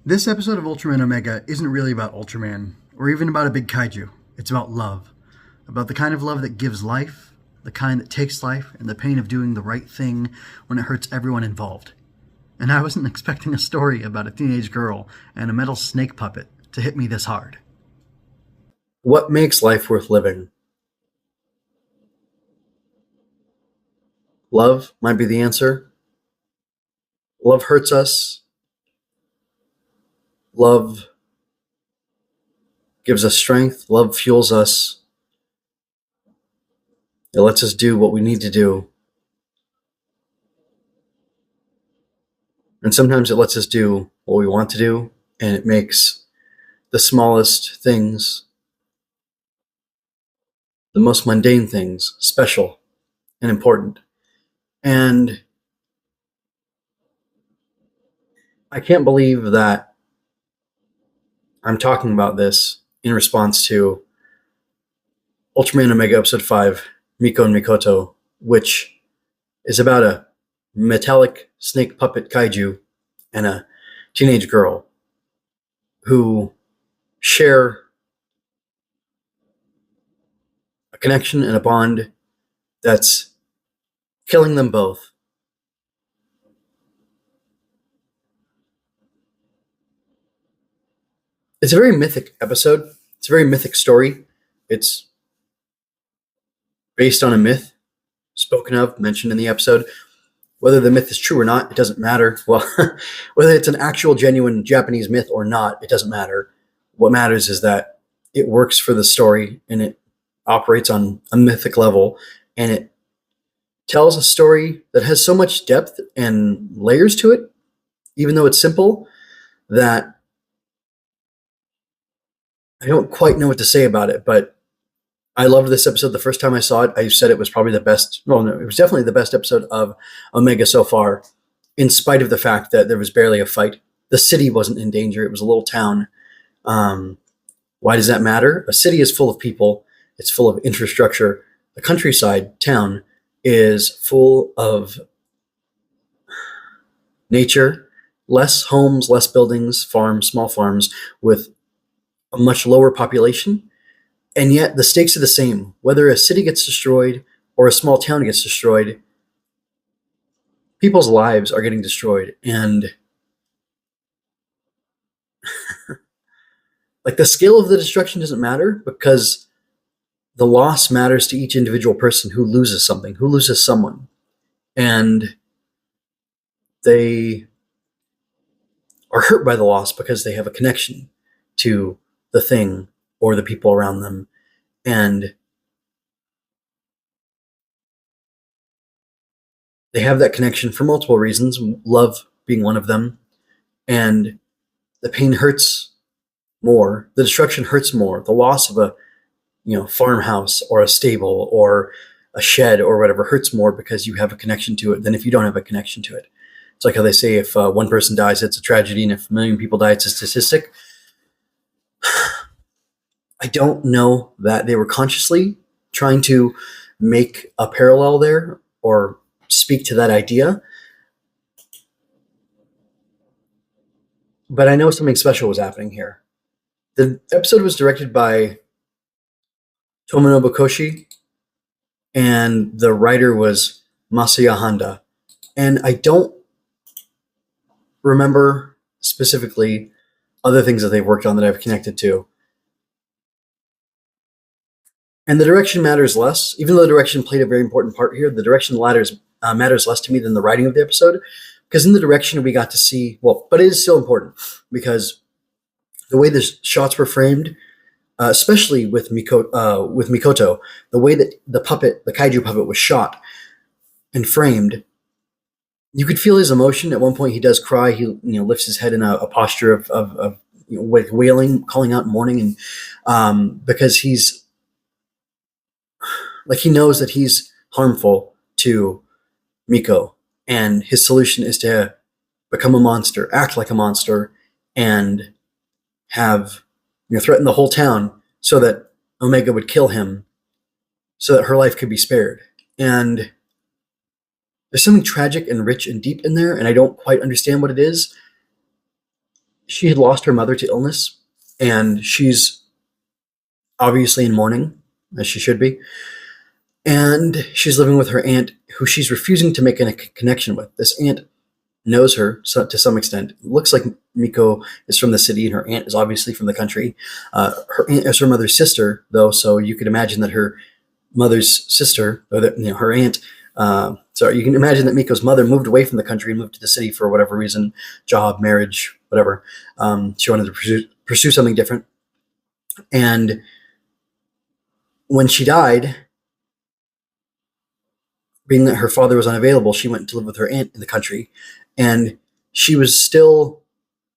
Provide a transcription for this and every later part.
This episode of Ultraman Omega isn't really about Ultraman, or even about a big kaiju. It's about love. About the kind of love that gives life, the kind that takes life, and the pain of doing the right thing when it hurts everyone involved. And I wasn't expecting a story about a teenage girl and a metal snake puppet to hit me this hard. What makes life worth living? Love might be the answer. Love hurts us. Love gives us strength. Love fuels us. It lets us do what we need to do. And sometimes it lets us do what we want to do, and it makes the smallest things, the most mundane things, special and important. And I can't believe that I'm talking about this in response to Ultraman Omega Episode 5, Miko and Mikoto, which is about a metallic snake puppet kaiju and a teenage girl who share a connection and a bond that's killing them both. It's a very mythic episode. It's a very mythic story. It's based on a myth spoken of, mentioned in the episode. Whether the myth is true or not, it doesn't matter. Well, whether it's an actual, genuine Japanese myth or not, it doesn't matter. What matters is that it works for the story and it operates on a mythic level, and it tells a story that has so much depth and layers to it, even though it's simple, that I don't quite know what to say about it. But I loved this episode the first time I saw it. I said it was probably the best. Well, no, it was definitely the best episode of Omega so far, in spite of the fact that there was barely a fight. The city wasn't in danger. It was a little town. Why does that matter? A city is full of people. It's full of infrastructure. The countryside town is full of nature, less homes, less buildings, farms, small farms with a much lower population. And yet the stakes are the same. Whether a city gets destroyed or a small town gets destroyed, people's lives are getting destroyed. And like, the scale of the destruction doesn't matter, because the loss matters to each individual person who loses something, who loses someone. And they are hurt by the loss because they have a connection to the thing or the people around them. And they have that connection for multiple reasons, love being one of them. And the pain hurts more. The destruction hurts more. The loss of a farmhouse or a stable or a shed or whatever hurts more because you have a connection to it than if you don't have a connection to it. It's like how they say if one person dies, it's a tragedy, and if a million people die, it's a statistic. I don't know that they were consciously trying to make a parallel there or speak to that idea, but I know something special was happening here. The episode was directed by Tomonobu Koshi, and the writer was Masaya Handa. And I don't remember specifically other things that they've worked on that I've connected to. And the direction matters less. Even though the direction played a very important part here, the direction matters less to me than the writing of the episode. Because in the direction we got to see, but it is still important, because the way the shots were framed, especially with Mikoto, the way that the kaiju puppet was shot and framed, you could feel his emotion. At one point, he does cry. He lifts his head in a posture of wailing, calling out, mourning, and because he's like, he knows that he's harmful to Miko, and his solution is to become a monster, act like a monster, and have threaten the whole town so that Omega would kill him, so that her life could be spared. And there's something tragic and rich and deep in there, and I don't quite understand what it is. she had lost her mother to illness, and she's obviously in mourning, as she should be. And she's living with her aunt, who she's refusing to make a connection with. This aunt knows her to some extent. It looks like Miko is from the city, and her aunt is obviously from the country. Her aunt is her mother's sister, though, so you could imagine that her mother's sister, or that, her aunt. So you can imagine that Miko's mother moved away from the country and moved to the city for whatever reason, job, marriage, whatever. She wanted to pursue something different. And when she died, being that her father was unavailable, she went to live with her aunt in the country. And she was still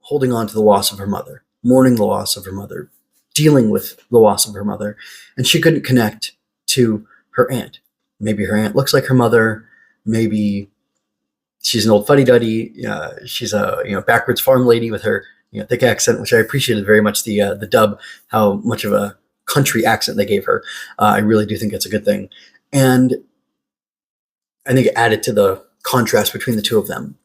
holding on to the loss of her mother, mourning the loss of her mother, dealing with the loss of her mother. And she couldn't connect to her aunt. Maybe her aunt looks like her mother. Maybe she's an old fuddy-duddy. She's a backwards farm lady with her thick accent, which I appreciated very much. The dub, how much of a country accent they gave her. I really do think it's a good thing. And I think it added to the contrast between the two of them.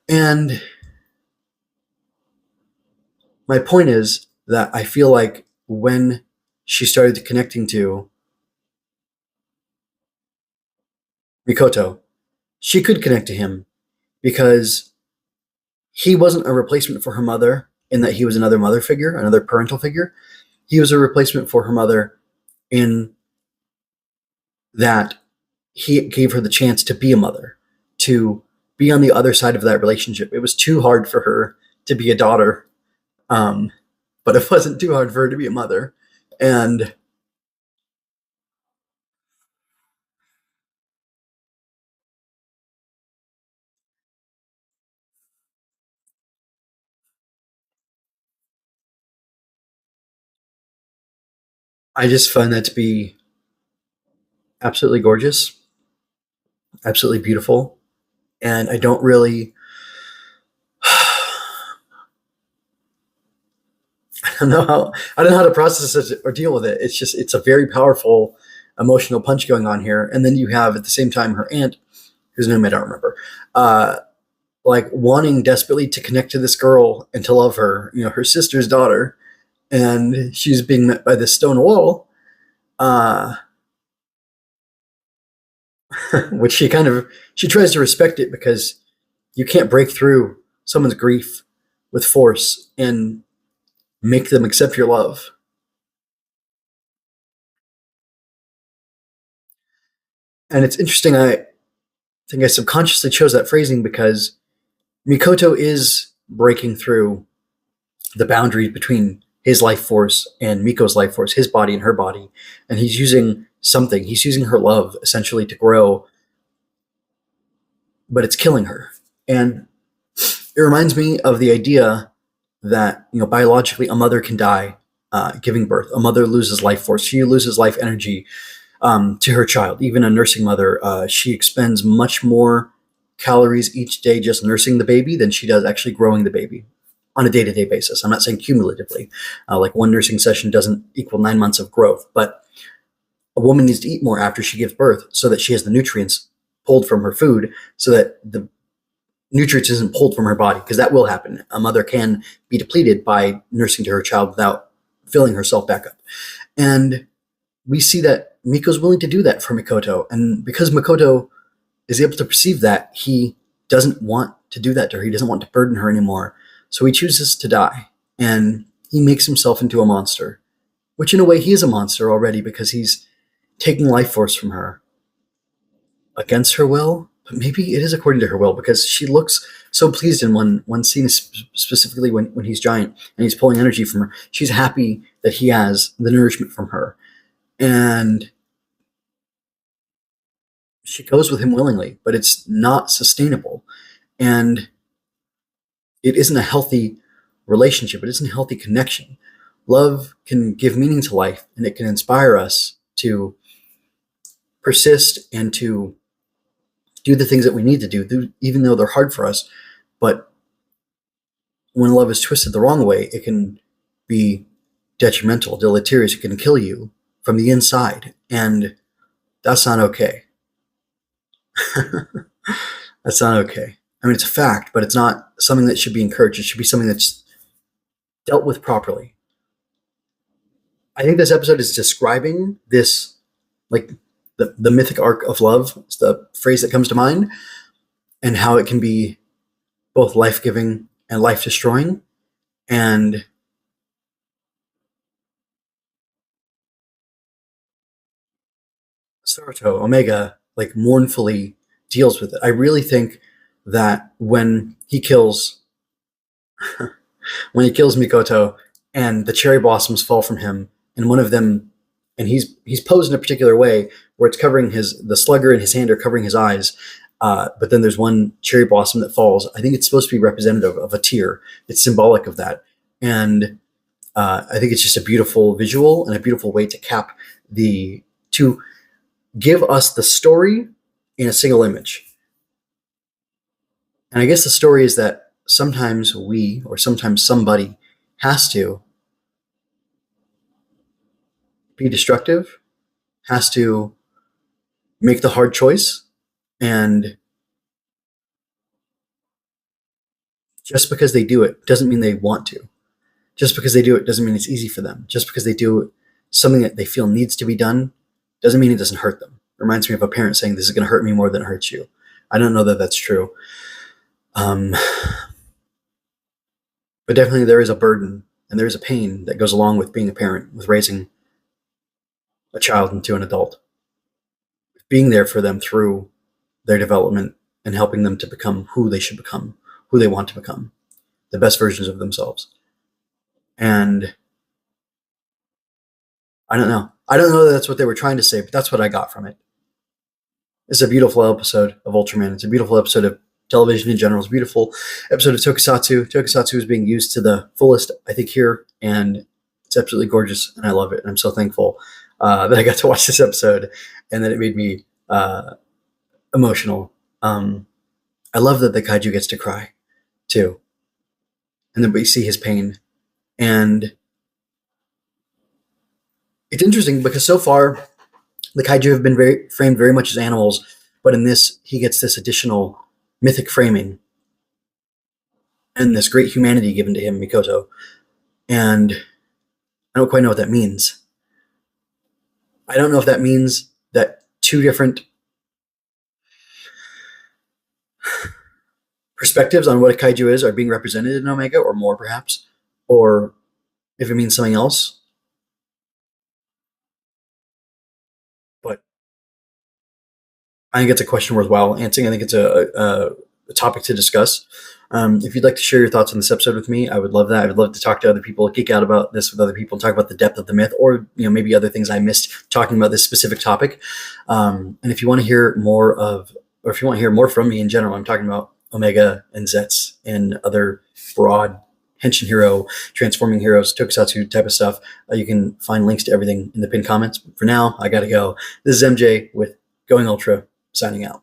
And my point is that I feel like when she started connecting to Mikoto, she could connect to him because he wasn't a replacement for her mother in that he was another mother figure, another parental figure. He was a replacement for her mother in that he gave her the chance to be a mother, to be on the other side of that relationship. It was too hard for her to be a daughter, but it wasn't too hard for her to be a mother. And I just find that to be absolutely gorgeous, absolutely beautiful. And I don't really, I don't know how to process it or deal with it. It's a very powerful emotional punch going on here. And then you have at the same time her aunt, whose name I don't remember, like wanting desperately to connect to this girl and to love her, her sister's daughter. And she's being met by this stone wall, which she tries to respect it because you can't break through someone's grief with force and make them accept your love. And it's interesting, I think I subconsciously chose that phrasing because Mikoto is breaking through the boundary between his life force and Miko's life force, his body and her body. And he's using something. He's using her love essentially to grow, but it's killing her. And it reminds me of the idea that, biologically a mother can die giving birth. A mother loses life force. She loses life energy to her child. Even a nursing mother, she expends much more calories each day just nursing the baby than she does actually growing the baby on a day-to-day basis. I'm not saying cumulatively. Like one nursing session doesn't equal 9 months of growth, but a woman needs to eat more after she gives birth so that she has the nutrients pulled from her food, so that the nutrients isn't pulled from her body, because that will happen. A mother can be depleted by nursing to her child without filling herself back up. And we see that Miko's willing to do that for Mikoto. And because Mikoto is able to perceive that, he doesn't want to do that to her. He doesn't want to burden her anymore. So he chooses to die. And he makes himself into a monster, which in a way he is a monster already because he's taking life force from her against her will. But maybe it is according to her will, because she looks so pleased in one scene, specifically when he's giant and he's pulling energy from her. She's happy that he has the nourishment from her. And she goes with him willingly, but it's not sustainable. And it isn't a healthy relationship. It isn't a healthy connection. Love can give meaning to life, and it can inspire us to persist and to do the things that we need to do, even though they're hard for us. But when love is twisted the wrong way, it can be detrimental, deleterious. It can kill you from the inside, and that's not okay. That's not okay. I mean, it's a fact, but it's not something that should be encouraged. It should be something that's dealt with properly. I think this episode is describing this, like the mythic arc of love. It's the phrase that comes to mind, and how it can be both life giving and life destroying. And Saruto Omega like mournfully deals with it. I really think that when he kills Mikoto and the cherry blossoms fall from him, and one of them, and he's posed in a particular way where it's covering the slugger in his hand are covering his eyes, but then there's one cherry blossom that falls. I think it's supposed to be representative of a tear. It's symbolic of that, and I think it's just a beautiful visual and a beautiful way to give us the story in a single image. And I guess the story is that sometimes we, or sometimes somebody, has to be destructive, has to make the hard choice, and just because they do it doesn't mean they want to. Just because they do it doesn't mean it's easy for them. Just because they do something that they feel needs to be done doesn't mean it doesn't hurt them. It reminds me of a parent saying, "This is going to hurt me more than it hurts you." I don't know that that's true. But definitely there is a burden and there is a pain that goes along with being a parent, with raising a child into an adult, being there for them through their development and helping them to become who they should become, who they want to become, the best versions of themselves. And I don't know that that's what they were trying to say, but that's what I got from it. It's a beautiful episode of Ultraman. It's a beautiful episode of television in general. It's a beautiful episode of Tokusatsu. Tokusatsu is being used to the fullest, I think, here, and it's absolutely gorgeous, and I love it. And I'm so thankful that I got to watch this episode and that it made me emotional. I love that the kaiju gets to cry, too, and then we see his pain. And it's interesting because so far the kaiju have been framed very much as animals, but in this, he gets this additional mythic framing and this great humanity given to him, Mikoto. And I don't quite know what that means. I don't know if that means that two different perspectives on what a kaiju is are being represented in Omega, or more perhaps, or if it means something else. But I think it's a question worthwhile answering. I think it's a topic to discuss. If you'd like to share your thoughts on this episode with me, I would love that. I would love to talk to other people, geek out about this with other people, talk about the depth of the myth, or maybe other things I missed talking about this specific topic. And if you want to hear more or if you want to hear more from me in general, I'm talking about Omega and Zets and other broad Henshin hero, transforming heroes, Tokusatsu type of stuff. You can find links to everything in the pinned comments. For now, I got to go. This is MJ with Going Ultra, signing out.